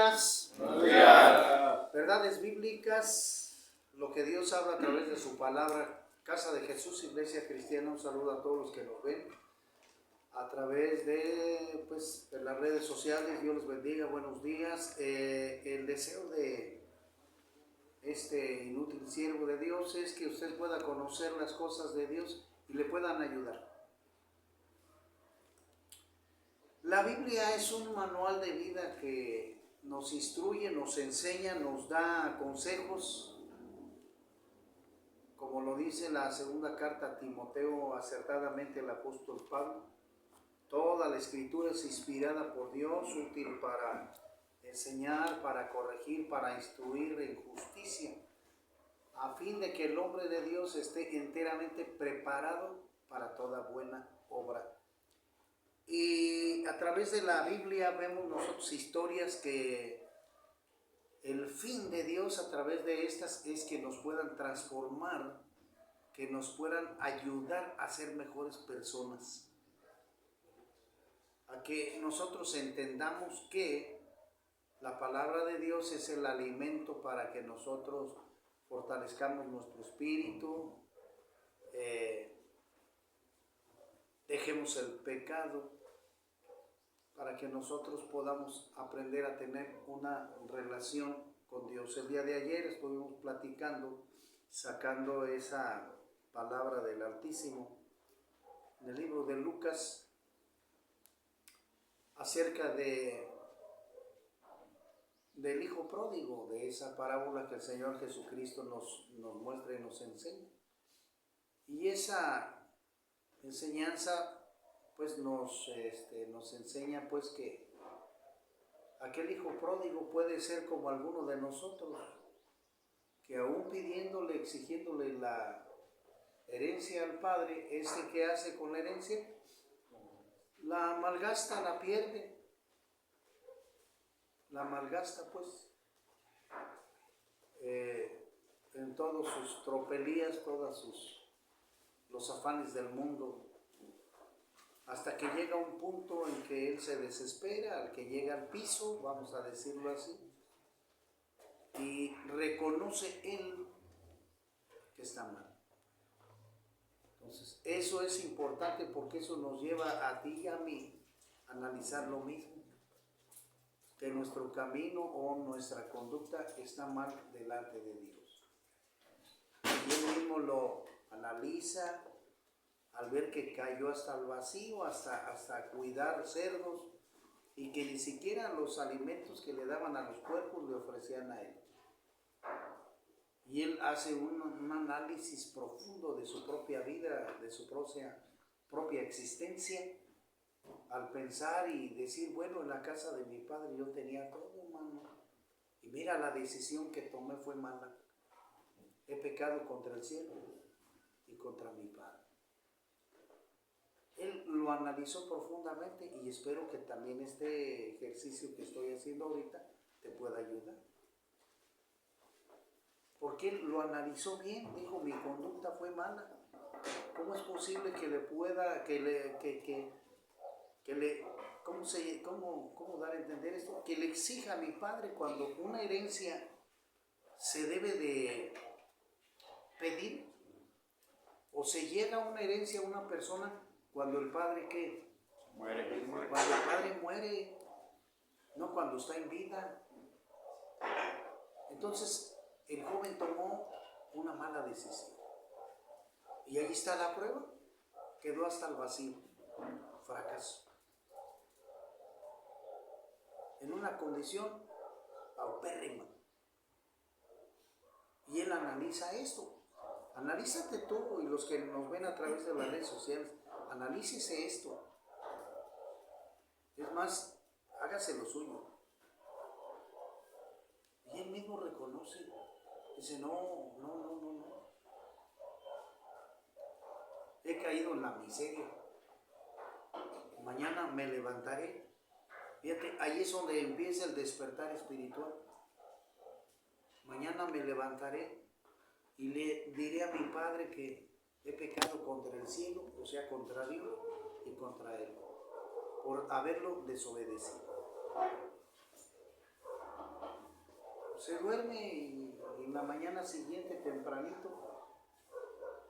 días. Buenos días. Verdades bíblicas, lo que Dios habla a través de su palabra. Casa de Jesús, Iglesia Cristiana, un saludo a todos los que nos ven a través de las redes sociales. Dios los bendiga, buenos días. El deseo de este inútil siervo de Dios es que usted pueda conocer las cosas de Dios y le puedan ayudar. La Biblia es un manual de vida que nos instruye, nos enseña, nos da consejos, como lo dice la segunda carta a Timoteo acertadamente el apóstol Pablo. Toda la escritura es inspirada por Dios, útil para enseñar, para corregir, para instruir en justicia, a fin de que el hombre de Dios esté enteramente preparado para toda buena obra. Y a través de la Biblia vemos nosotros historias que el fin de Dios a través de estas es que nos puedan transformar, que nos puedan ayudar a ser mejores personas. A que nosotros entendamos que la palabra de Dios es el alimento para que nosotros fortalezcamos nuestro espíritu, dejemos el pecado, para que nosotros podamos aprender a tener una relación con Dios. El día de ayer estuvimos platicando, sacando esa palabra del Altísimo, en el libro de Lucas, acerca del hijo pródigo, de esa parábola que el Señor Jesucristo nos muestra y nos enseña. Y esa enseñanza pues nos enseña pues que aquel hijo pródigo puede ser como alguno de nosotros, que aún pidiéndole, exigiéndole la herencia al padre, ¿qué hace con la herencia? La malgasta, la pierde, la malgasta pues en todas sus tropelías, los afanes del mundo, hasta que llega un punto en que él se desespera, al que llega al piso, vamos a decirlo así, y reconoce él que está mal. Entonces, eso es importante porque eso nos lleva a ti y a mí a analizar lo mismo, que nuestro camino o nuestra conducta está mal delante de Dios. Y él mismo lo analiza, al ver que cayó hasta el vacío, hasta cuidar cerdos, y que ni siquiera los alimentos que le daban a los puercos le ofrecían a él. Y él hace un análisis profundo de su propia vida, de su propia existencia, al pensar y decir, bueno, en la casa de mi padre yo tenía todo, hermano, y mira, la decisión que tomé fue mala. He pecado contra el cielo y contra mi padre. Él lo analizó profundamente y espero que también este ejercicio que estoy haciendo ahorita te pueda ayudar. Porque él lo analizó bien, dijo, mi conducta fue mala. ¿Cómo es posible que le pueda, ¿cómo dar a entender esto? Que le exija a mi padre cuando una herencia se debe de pedir, o se llega a una herencia a una persona cuando el padre ¿qué? Muere. Cuando el padre muere, no cuando está en vida. Entonces el joven tomó una mala decisión. Y ahí está la prueba. Quedó hasta el vacío. Fracaso. En una condición paupérrima. Y él analiza esto. Analízate tú y los que nos ven a través de las redes sociales. Analícese esto. Es más, hágase lo suyo. Y él mismo reconoce. Dice, no. He caído en la miseria. Mañana me levantaré. Fíjate, ahí es donde empieza el despertar espiritual. Mañana me levantaré y le diré a mi padre que he pecado contra el cielo, o sea, contra Dios y contra él, por haberlo desobedecido. se duerme y en la mañana siguiente tempranito,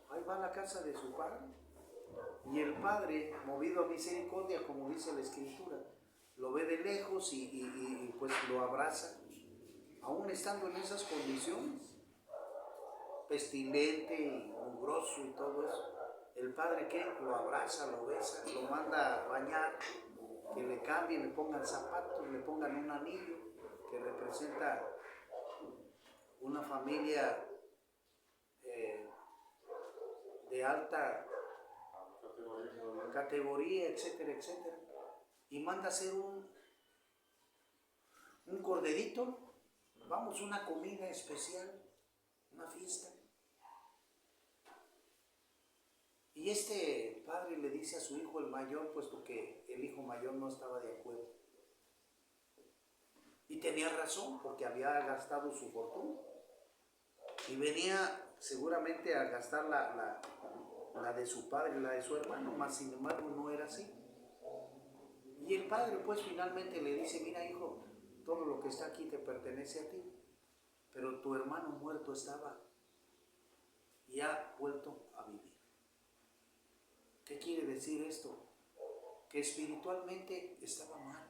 ahí va a la casa de su padre. Y el padre, movido a misericordia, como dice la Escritura, lo ve de lejos y pues lo abraza, aún estando en esas condiciones, pestilente y mugroso y todo eso. El padre, ¿qué? Lo abraza, lo besa, lo manda a bañar, que le cambien, le pongan zapatos, le pongan un anillo que representa una familia de alta categoría, etcétera, etcétera. Y manda a hacer un corderito, vamos, una comida especial, una fiesta. Y este padre le dice a su hijo el mayor, puesto que el hijo mayor no estaba de acuerdo. Y tenía razón, porque había gastado su fortuna. Y venía seguramente a gastar la de su padre y la de su hermano, mas sin embargo no era así. Y el padre pues finalmente le dice, mira hijo, todo lo que está aquí te pertenece a ti, pero tu hermano muerto estaba y ha vuelto a vivir. ¿Qué quiere decir esto? Que espiritualmente estaba mal.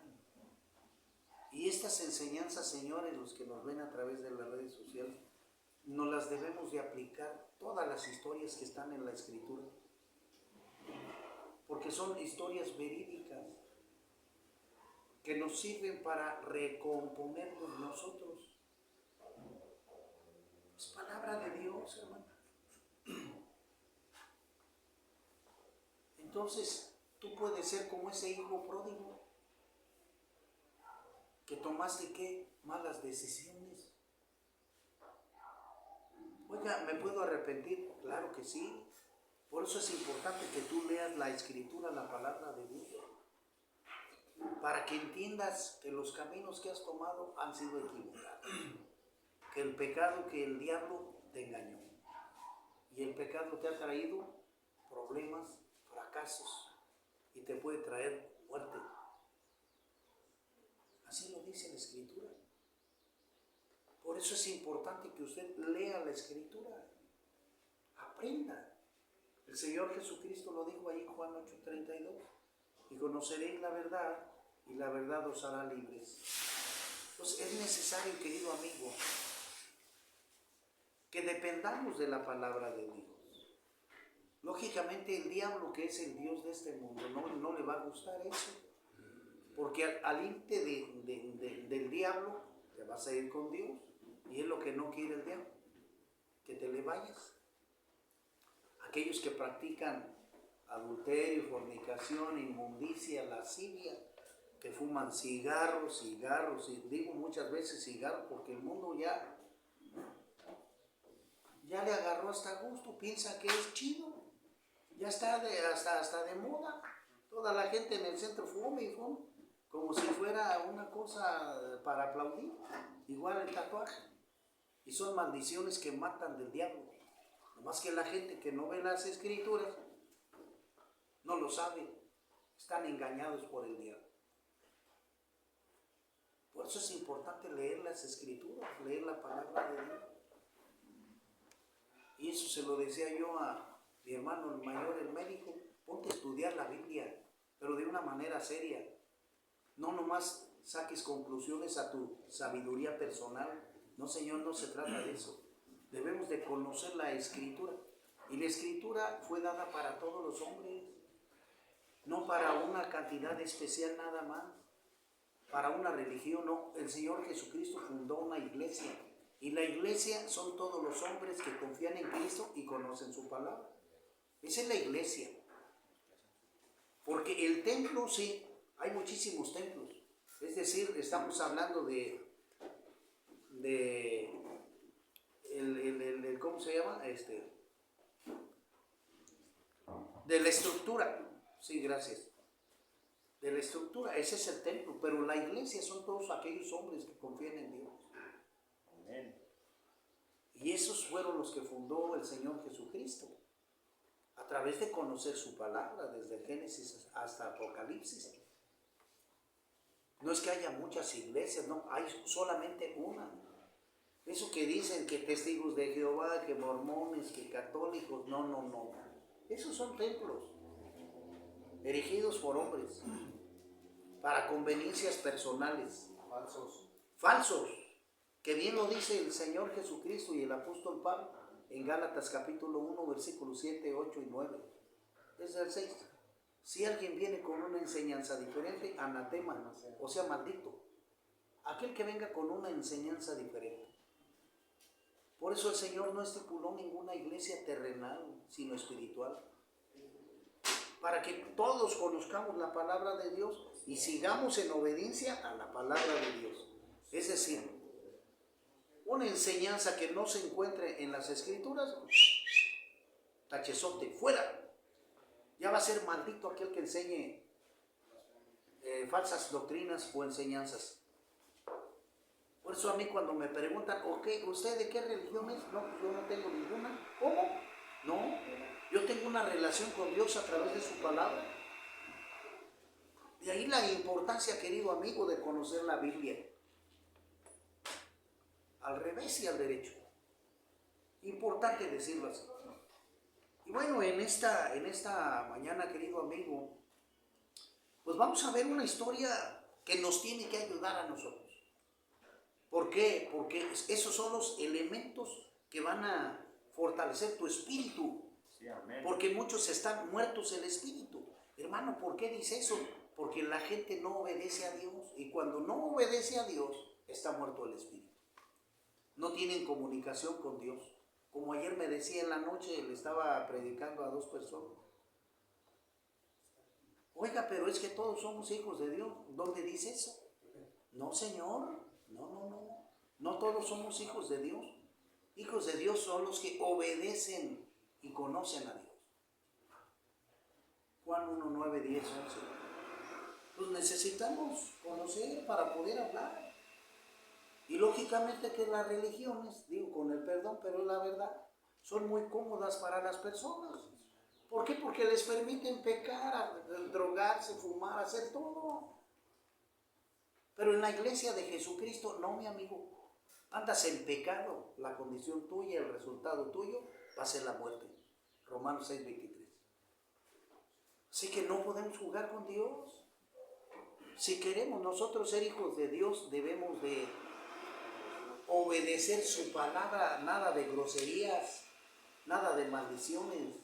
Y estas enseñanzas, señores, los que nos ven a través de las redes sociales, nos las debemos de aplicar, todas las historias que están en la Escritura, porque son historias verídicas que nos sirven para recomponernos nosotros. Es palabra de Dios, hermano. Entonces, tú puedes ser como ese hijo pródigo que tomaste, ¿qué? Malas decisiones. Oiga, ¿me puedo arrepentir? Claro que sí. Por eso es importante que tú leas la Escritura, la palabra de Dios, para que entiendas que los caminos que has tomado han sido equivocados, que el pecado, que el diablo te engañó, y el pecado te ha traído problemas, fracasos, y te puede traer muerte. Así lo dice la Escritura. Por eso es importante que usted lea la Escritura, aprenda. El Señor Jesucristo lo dijo ahí en Juan 8:32, y conoceréis la verdad, y la verdad os hará libres. Entonces es necesario, querido amigo, que dependamos de la palabra de Dios. Lógicamente el diablo, que es el Dios de este mundo, no le va a gustar eso, porque al irte del diablo, te vas a ir con Dios, y es lo que no quiere el diablo, que te le vayas. Aquellos que practican adulterio, fornicación, inmundicia, lascivia, que fuman cigarros, y digo muchas veces cigarros porque el mundo ya le agarró hasta gusto, piensa que es chido, ya está hasta de moda. Toda la gente en el centro fuma y fuma, como si fuera una cosa para aplaudir, igual el tatuaje. Y son maldiciones que matan del diablo. Nomás que la gente que no ve las Escrituras no lo sabe, están engañados por el diablo. Por eso es importante leer las Escrituras, leer la palabra de Dios. Y eso se lo decía yo a mi hermano el mayor, el médico, ponte a estudiar la Biblia, pero de una manera seria. No nomás saques conclusiones a tu sabiduría personal. No, Señor, no se trata de eso. Debemos de conocer la Escritura. Y la Escritura fue dada para todos los hombres, no para una cantidad especial nada más, para una religión, no. El Señor Jesucristo fundó una iglesia, y la iglesia son todos los hombres que confían en Cristo y conocen su palabra. Esa es la iglesia. Porque el templo, sí, hay muchísimos templos. Es decir, estamos hablando de ¿cómo se llama? De la estructura. Sí, gracias. De la estructura, ese es el templo, pero la iglesia son todos aquellos hombres que confían en Dios. Amén. Y esos fueron los que fundó el Señor Jesucristo, a través de conocer su palabra, desde Génesis hasta Apocalipsis. No es que haya muchas iglesias, no, hay solamente una. Eso que dicen que testigos de Jehová, que mormones, que católicos, no. Esos son templos erigidos por hombres para conveniencias personales. Falsos. Que bien lo dice el Señor Jesucristo y el apóstol Pablo en Gálatas capítulo 1, versículos 7, 8 y 9. Desde el 6. Si alguien viene con una enseñanza diferente, anatema, o sea, maldito. Aquel que venga con una enseñanza diferente. Por eso el Señor no estipuló ninguna iglesia terrenal, sino espiritual. Para que todos conozcamos la palabra de Dios y sigamos en obediencia a la palabra de Dios. Es decir, una enseñanza que no se encuentre en las Escrituras, tachezote, fuera. Ya va a ser maldito aquel que enseñe falsas doctrinas o enseñanzas. Por eso a mí cuando me preguntan, ok, ¿usted de qué religión es? No, yo no tengo ninguna. ¿Cómo? No, yo tengo una relación con Dios a través de su palabra. De ahí la importancia, querido amigo, de conocer la Biblia. Al revés y al derecho. Importante decirlo así. Y bueno, en esta mañana, querido amigo, pues vamos a ver una historia que nos tiene que ayudar a nosotros. ¿Por qué? Porque esos son los elementos que van a fortalecer tu espíritu. Sí, amén. Porque muchos están muertos el espíritu. Hermano, ¿por qué dice eso? Porque la gente no obedece a Dios. Y cuando no obedece a Dios, está muerto el espíritu. No tienen comunicación con Dios. Como ayer me decía en la noche, le estaba predicando a 2 personas. Oiga, pero es que todos somos hijos de Dios. ¿Dónde dice eso? No, Señor. No todos somos hijos de Dios. Hijos de Dios son los que obedecen y conocen a Dios. Juan 1, 9, 10, 11. Pues necesitamos conocer para poder hablar. Y lógicamente que las religiones, digo con el perdón, pero es la verdad, son muy cómodas para las personas. ¿Por qué? Porque les permiten pecar, drogarse, fumar, hacer todo. Pero en la iglesia de Jesucristo, no, mi amigo. Andas en pecado, la condición tuya, el resultado tuyo va a ser la muerte. Romanos 6, 23. Así que no podemos jugar con Dios. Si queremos nosotros ser hijos de Dios, debemos de obedecer su palabra, nada de groserías, nada de maldiciones,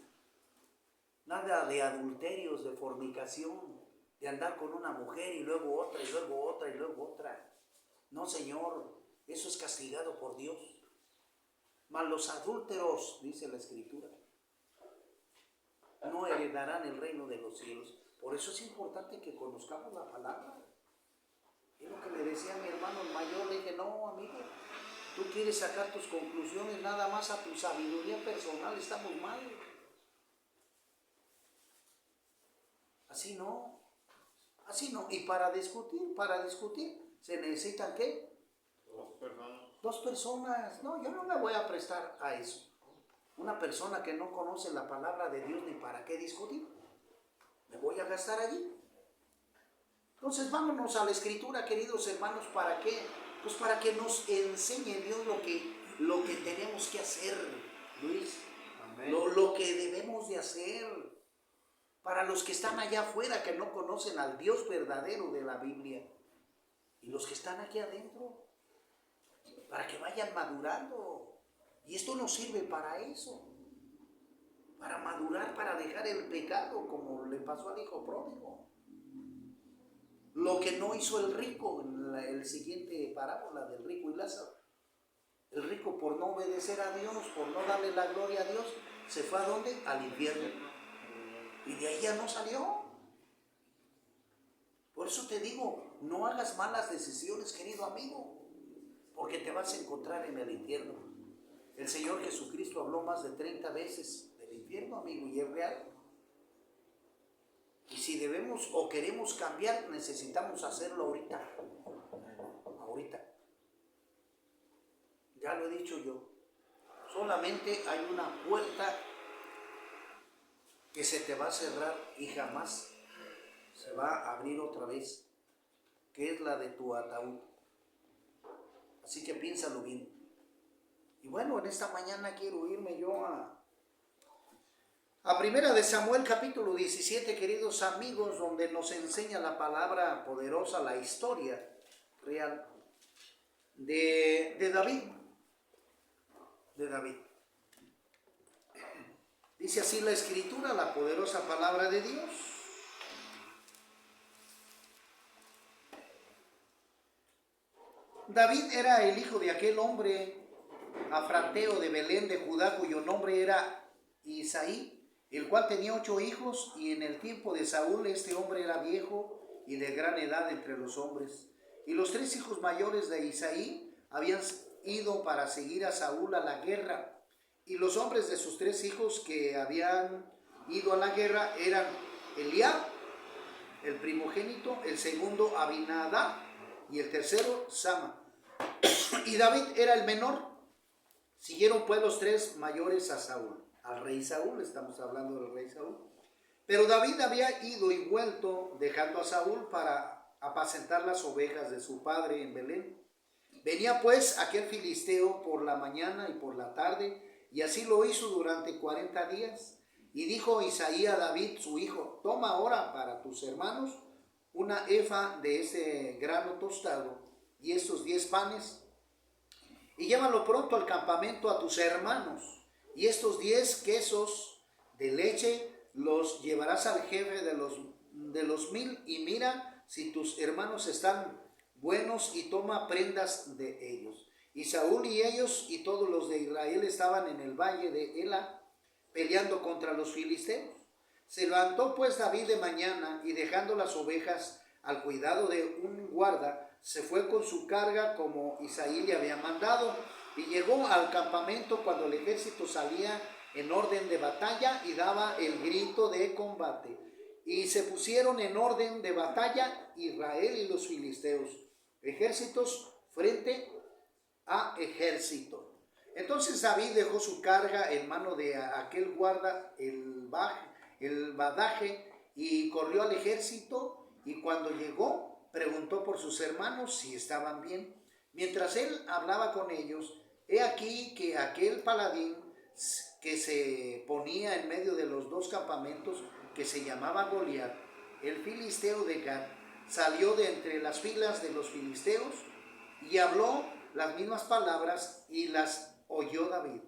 nada de adulterios, de fornicación, de andar con una mujer y luego otra, y luego otra, y luego otra. No, Señor, eso es castigado por Dios. Mas los adúlteros, dice la Escritura, no heredarán el reino de los cielos. Por eso es importante que conozcamos la palabra. Es lo que le decía a mi hermano mayor, le dije, no, amigo, tú quieres sacar tus conclusiones nada más a tu sabiduría personal, estamos mal. Así no. Y para discutir, ¿se necesitan qué? 2 personas. 2 personas. No, yo no me voy a prestar a eso. Una persona que no conoce la palabra de Dios ni para qué discutir. Me voy a gastar allí. Entonces vámonos a la Escritura, queridos hermanos, ¿para qué? Pues para que nos enseñe Dios lo que tenemos que hacer, Luis. Amén. Lo que debemos de hacer. Para los que están allá afuera, que no conocen al Dios verdadero de la Biblia. Y los que están aquí adentro. Para que vayan madurando. Y esto nos sirve para eso. Para madurar, para dejar el pecado, como le pasó al hijo pródigo. Lo que no hizo el rico, en el siguiente parábola del rico y Lázaro. El rico, por no obedecer a Dios, por no darle la gloria a Dios, se fue ¿a dónde? Al infierno. Y de ahí ya no salió. Por eso te digo, no hagas malas decisiones, querido amigo, porque te vas a encontrar en el infierno. El Señor Jesucristo habló más de 30 veces del infierno, amigo, y es real. Y si debemos o queremos cambiar, necesitamos hacerlo ahorita. Ahorita. Ya lo he dicho yo. Solamente hay una puerta que se te va a cerrar y jamás se va a abrir otra vez, que es la de tu ataúd. Así que piénsalo bien. Y bueno, en esta mañana quiero irme yo a Primera de Samuel capítulo 17, queridos amigos, donde nos enseña la palabra poderosa, la historia real de David. De David. Dice así la escritura, la poderosa palabra de Dios. David era el hijo de aquel hombre afrateo de Belén de Judá, cuyo nombre era Isaí, el cual tenía 8 hijos, y en el tiempo de Saúl este hombre era viejo y de gran edad entre los hombres. Y los 3 hijos mayores de Isaí habían ido para seguir a Saúl a la guerra, y los hombres de sus 3 hijos que habían ido a la guerra eran Eliab, el primogénito, el segundo Abinadab y el tercero Sama. Y David era el menor. Siguieron pues los 3 mayores a Saúl, al rey Saúl, estamos hablando del rey Saúl. Pero David había ido y vuelto, dejando a Saúl para apacentar las ovejas de su padre en Belén. Venía pues aquel filisteo por la mañana y por la tarde, y así lo hizo durante 40 días. Y dijo Isaí a David su hijo: toma ahora para tus hermanos una efa de ese grano tostado y estos 10 panes, y llévalo pronto al campamento a tus hermanos, y estos 10 quesos de leche los llevarás al jefe de los 1000, y mira si tus hermanos están buenos, y toma prendas de ellos. Y Saúl y ellos y todos los de Israel estaban en el valle de Ela, peleando contra los filisteos. Se levantó pues David de mañana, y dejando las ovejas al cuidado de un guarda, se fue con su carga como Isaí le había mandado, y llegó al campamento cuando el ejército salía en orden de batalla y daba el grito de combate. Y se pusieron en orden de batalla Israel y los filisteos, ejércitos frente a ejército. Entonces David dejó su carga en mano de aquel guarda, el badaje, y corrió al ejército, y cuando llegó preguntó por sus hermanos si estaban bien. Mientras él hablaba con ellos, he aquí que aquel paladín que se ponía en medio de los 2 campamentos, que se llamaba Goliat, el filisteo de Gat, salió de entre las filas de los filisteos y habló las mismas palabras, y las oyó David.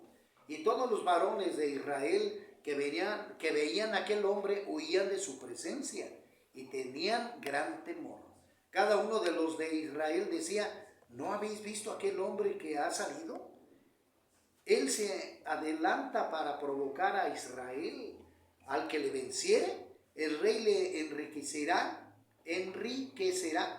Y todos los varones de Israel que veían a aquel hombre huían de su presencia y tenían gran temor. Cada uno de los de Israel decía: ¿no habéis visto aquel hombre que ha salido? Él se adelanta para provocar a Israel. Al que le venciere, el rey le enriquecerá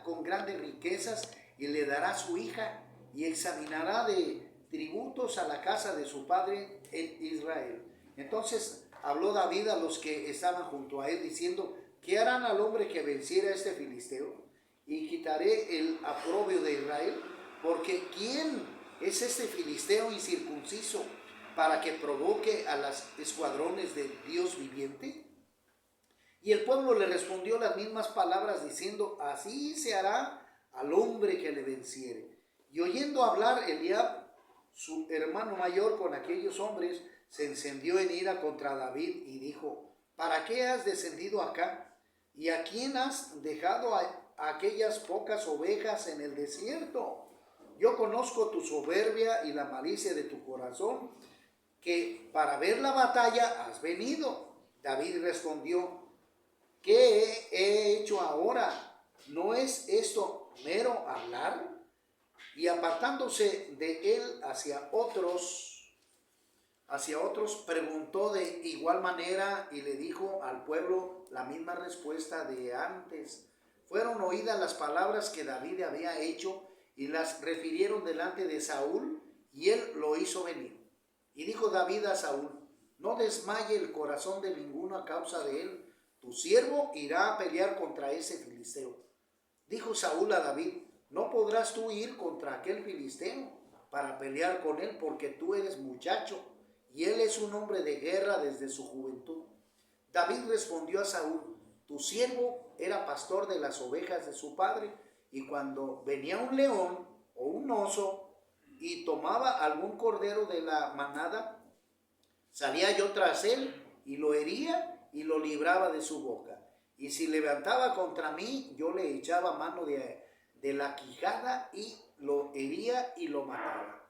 con grandes riquezas, y le dará su hija, y examinará de tributos a la casa de su padre en Israel. Entonces habló David a los que estaban junto a él, diciendo: ¿qué harán al hombre que venciera a este filisteo? Y quitaré el oprobio de Israel, porque ¿quién es este filisteo incircunciso para que provoque a los escuadrones de Dios viviente? Y el pueblo le respondió las mismas palabras, diciendo: así se hará al hombre que le venciere. Y oyendo hablar Eliab, su hermano mayor, con aquellos hombres, se encendió en ira contra David y dijo: ¿para qué has descendido acá? ¿Y a quién has dejado a aquellas pocas ovejas en el desierto? Yo conozco tu soberbia y la malicia de tu corazón, que para ver la batalla has venido. David respondió: ¿qué he hecho ahora? ¿No es esto mero hablar? Y apartándose de él hacia otros, preguntó de igual manera, y le dijo al pueblo la misma respuesta de antes. Fueron oídas las palabras que David había hecho, y las refirieron delante de Saúl, y él lo hizo venir. Y dijo David a Saúl: no desmaye el corazón de ninguno a causa de él. Tu siervo irá a pelear contra ese filisteo. Dijo Saúl a David: no podrás tú ir contra aquel filisteo para pelear con él, porque tú eres muchacho, y él es un hombre de guerra desde su juventud. David respondió a Saúl: tu siervo era pastor de las ovejas de su padre, y cuando venía un león o un oso y tomaba algún cordero de la manada, salía yo tras él y lo hería y lo libraba de su boca. Y si levantaba contra mí, yo le echaba mano de la quijada y lo hería y lo mataba.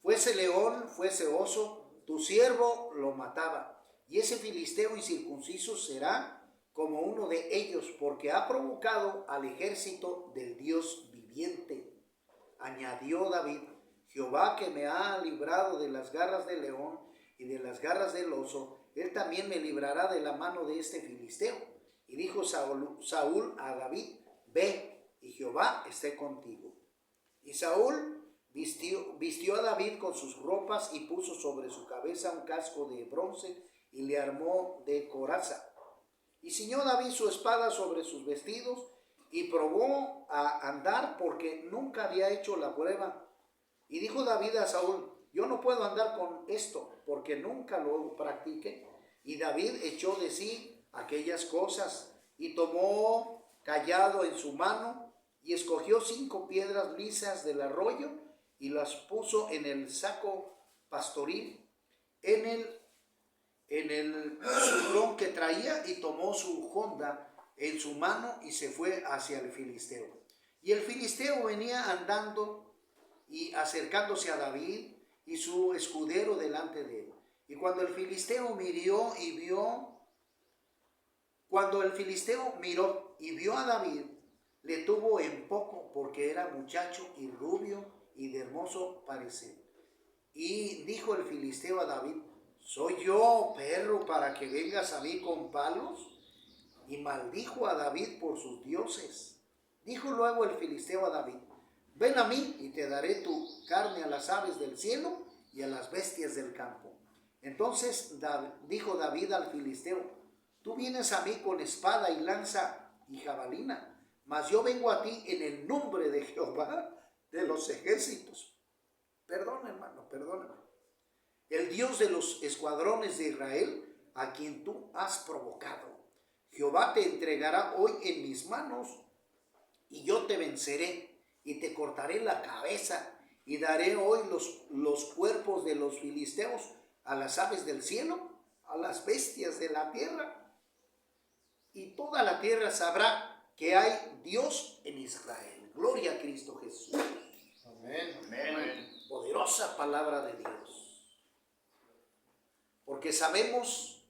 Fuese león, fuese oso, tu siervo lo mataba. Y ese filisteo incircunciso será como uno de ellos, porque ha provocado al ejército del Dios viviente. Añadió David: Jehová, que me ha librado de las garras del león y de las garras del oso, él también me librará de la mano de este filisteo. Y dijo Saúl a David: ve, y Jehová esté contigo. Y Saúl vistió a David con sus ropas y puso sobre su cabeza un casco de bronce y le armó de coraza. Y ciñó David su espada sobre sus vestidos y probó a andar, porque nunca había hecho la prueba. Y dijo David a Saúl: yo no puedo andar con esto, porque nunca lo practiqué. Y David echó de sí aquellas cosas y tomó cayado en su mano y escogió 5 piedras lisas del arroyo y las puso en el saco pastoril, en el zurrón que traía, y tomó su honda en su mano y se fue hacia el filisteo. Y el filisteo venía andando y acercándose a David y su escudero delante de él. Y cuando el filisteo miró y vio a David, le tuvo en poco, porque era muchacho y rubio y de hermoso parecer. Y dijo el filisteo a David: ¿soy yo, perro, para que vengas a mí con palos? Y maldijo a David por sus dioses. Dijo luego el filisteo a David: ven a mí y te daré tu carne a las aves del cielo y a las bestias del campo. Entonces dijo David al filisteo: tú vienes a mí con espada y lanza y jabalina, mas yo vengo a ti en el nombre de Jehová de los ejércitos. Perdona, hermano, perdóname. El Dios de los escuadrones de Israel, a quien tú has provocado. Jehová te entregará hoy en mis manos, y yo te venceré, y te cortaré la cabeza, y daré hoy los cuerpos de los filisteos a las aves del cielo, a las bestias de la tierra. Y toda la tierra sabrá que hay Dios en Israel. Gloria a Cristo Jesús. Amén. Amén. Poderosa palabra de Dios. Porque sabemos,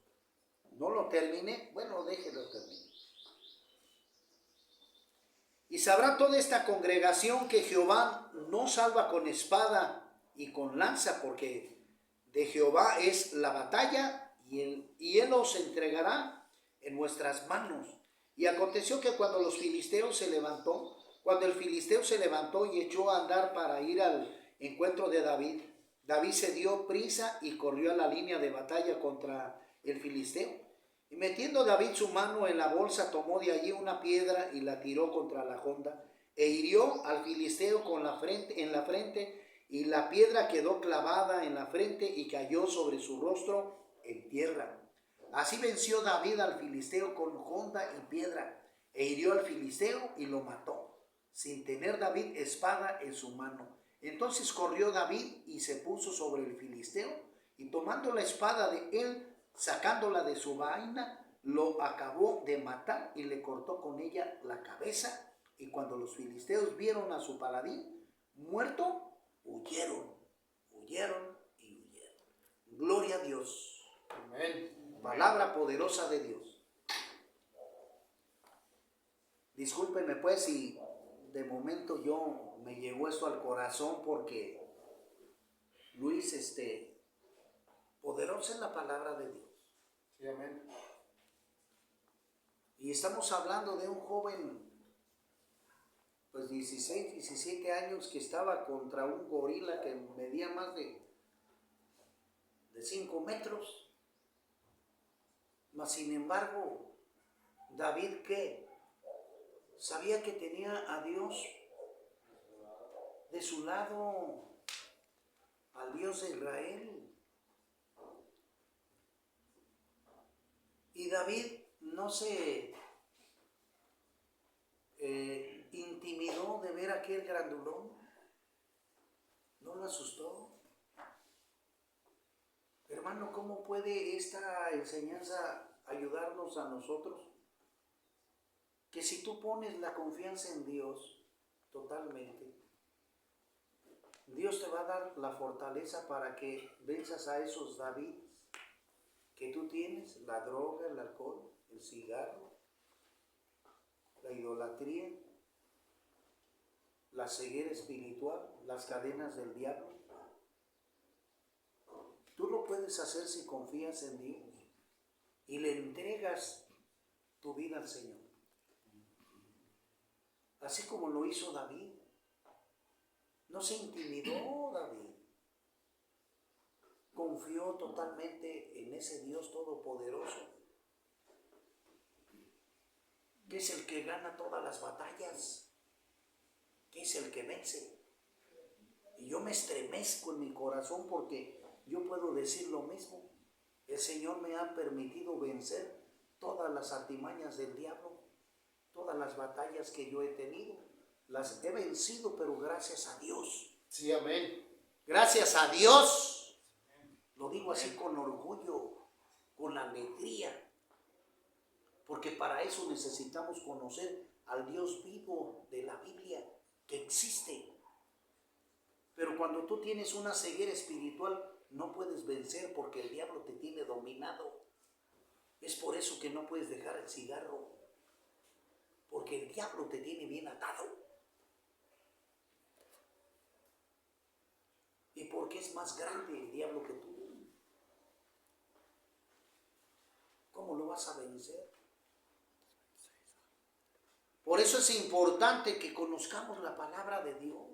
no lo terminé, bueno, déjelo terminar. Y sabrá toda esta congregación que Jehová no salva con espada y con lanza, porque de Jehová es la batalla, y él os entregará en nuestras manos. Y aconteció que cuando el filisteo se levantó y echó a andar para ir al encuentro de David, David se dio prisa y corrió a la línea de batalla contra el filisteo. Y metiendo David su mano en la bolsa, tomó de allí una piedra y la tiró contra la honda, e hirió al filisteo en la frente, y la piedra quedó clavada en la frente y cayó sobre su rostro en tierra. Así venció David al filisteo con honda y piedra, e hirió al filisteo y lo mató, sin tener David espada en su mano. Entonces corrió David y se puso sobre el filisteo, y tomando la espada de él, sacándola de su vaina, lo acabó de matar y le cortó con ella la cabeza. Y cuando los filisteos vieron a su paladín muerto, huyeron. Gloria a Dios. Amén. Palabra poderosa de Dios. Discúlpenme pues si de momento yo me llegó esto al corazón, porque Luis, poderosa es la palabra de Dios. Sí, amén. Y estamos hablando de un joven, pues 16, 17 años, que estaba contra un gorila que medía más de 5 metros. Mas sin embargo, David, ¿qué? Sabía que tenía a Dios de su lado, al Dios de Israel. Y David no se intimidó de ver aquel grandulón. ¿No lo asustó? Hermano, ¿cómo puede esta enseñanza ayudarnos a nosotros? Que si tú pones la confianza en Dios totalmente, Dios te va a dar la fortaleza para que venzas a esos David que tú tienes, la droga, el alcohol, el cigarro, la idolatría, la ceguera espiritual, las cadenas del diablo. Tú lo puedes hacer si confías en Dios y le entregas tu vida al Señor. Así como lo hizo David. No se intimidó David. Confió totalmente en ese Dios todopoderoso, que es el que gana todas las batallas, que es el que vence. Y yo me estremezco en mi corazón porque yo puedo decir lo mismo. El Señor me ha permitido vencer todas las artimañas del diablo, todas las batallas que yo he tenido. Las he vencido, pero gracias a Dios. Sí, amén. Gracias a Dios. Lo digo así con orgullo, con alegría. Porque para eso necesitamos conocer al Dios vivo de la Biblia, que existe. Pero cuando tú tienes una ceguera espiritual, no puedes vencer porque el diablo te tiene dominado. Es por eso que no puedes dejar el cigarro, porque el diablo te tiene bien atado. Y porque es más grande el diablo que tú. ¿Cómo lo vas a vencer? Por eso es importante que conozcamos la palabra de Dios,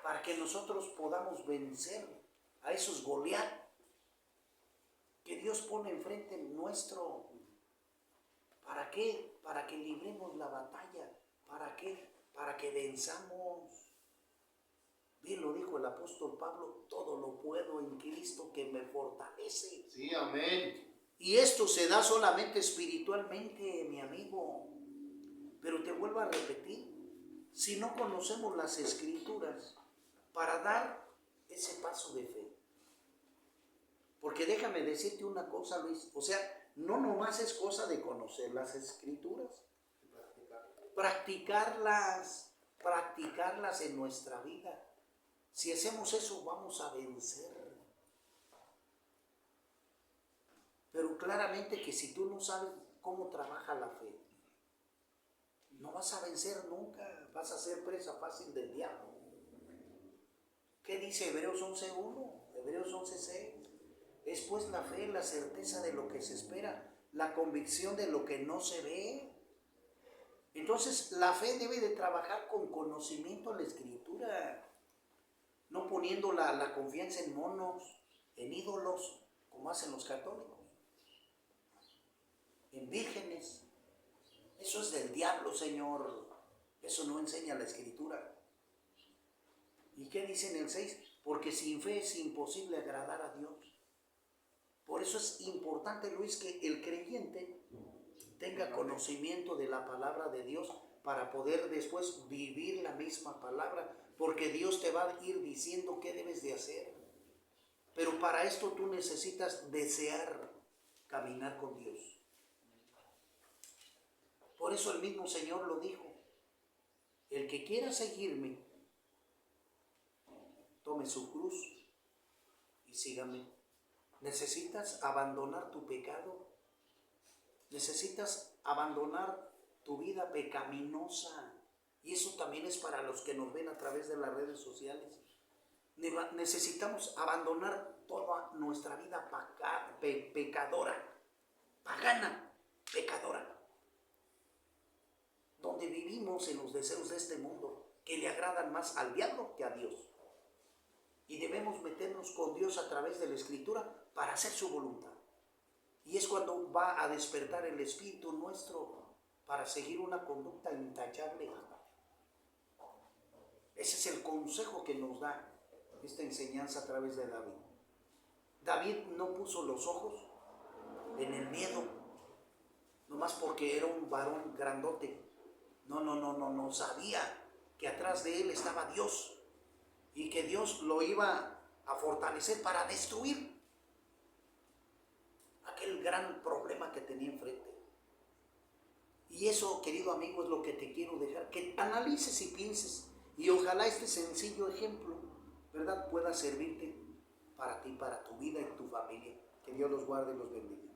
para que nosotros podamos vencer a esos Goliat que Dios pone enfrente nuestro. ¿Para qué? Para que libremos la batalla. ¿Para qué? Para que venzamos. Bien lo dijo el apóstol Pablo, todo lo puedo en Cristo que me fortalece. Sí, amén. Y esto se da solamente espiritualmente, mi amigo. Pero te vuelvo a repetir, si no conocemos las Escrituras para dar ese paso de fe. Porque déjame decirte una cosa, Luis, o sea, no nomás es cosa de conocer las Escrituras, practicarlas en nuestra vida. Si hacemos eso, vamos a vencer. Pero claramente que si tú no sabes cómo trabaja la fe, no vas a vencer nunca, vas a ser presa fácil del diablo. ¿Qué dice Hebreos 11:1? Hebreos 11:6. Es pues la fe, la certeza de lo que se espera, la convicción de lo que no se ve. Entonces la fe debe de trabajar con conocimiento de la Escritura, no poniendo la confianza en monos, en ídolos, como hacen los católicos, en vírgenes. Eso es del diablo, Señor. Eso no enseña la Escritura. ¿Y qué dice en el 6? Porque sin fe es imposible agradar a Dios. Por eso es importante, Luis, que el creyente tenga conocimiento de la palabra de Dios para poder después vivir la misma palabra, porque Dios te va a ir diciendo qué debes de hacer. Pero para esto tú necesitas desear caminar con Dios. Por eso el mismo Señor lo dijo: el que quiera seguirme, tome su cruz y sígame. Necesitas abandonar tu pecado. Necesitas abandonar tu vida pecaminosa. Y eso también es para los que nos ven a través de las redes sociales. Necesitamos abandonar toda nuestra vida pecadora, pagana, pecadora, donde vivimos en los deseos de este mundo que le agradan más al diablo que a Dios. Y debemos meternos con Dios a través de la Escritura para hacer su voluntad. Y es cuando va a despertar el espíritu nuestro para seguir una conducta intachable. Ese es el consejo que nos da esta enseñanza a través de David. David no puso los ojos en el miedo, nomás porque era un varón grandote. No, sabía que atrás de él estaba Dios. y que Dios lo iba a fortalecer para destruir aquel gran problema que tenía enfrente. Y eso, querido amigo, es lo que te quiero dejar, que analices y pienses, y ojalá este sencillo ejemplo, ¿verdad?, pueda servirte para ti, para tu vida y tu familia. Que Dios los guarde y los bendiga.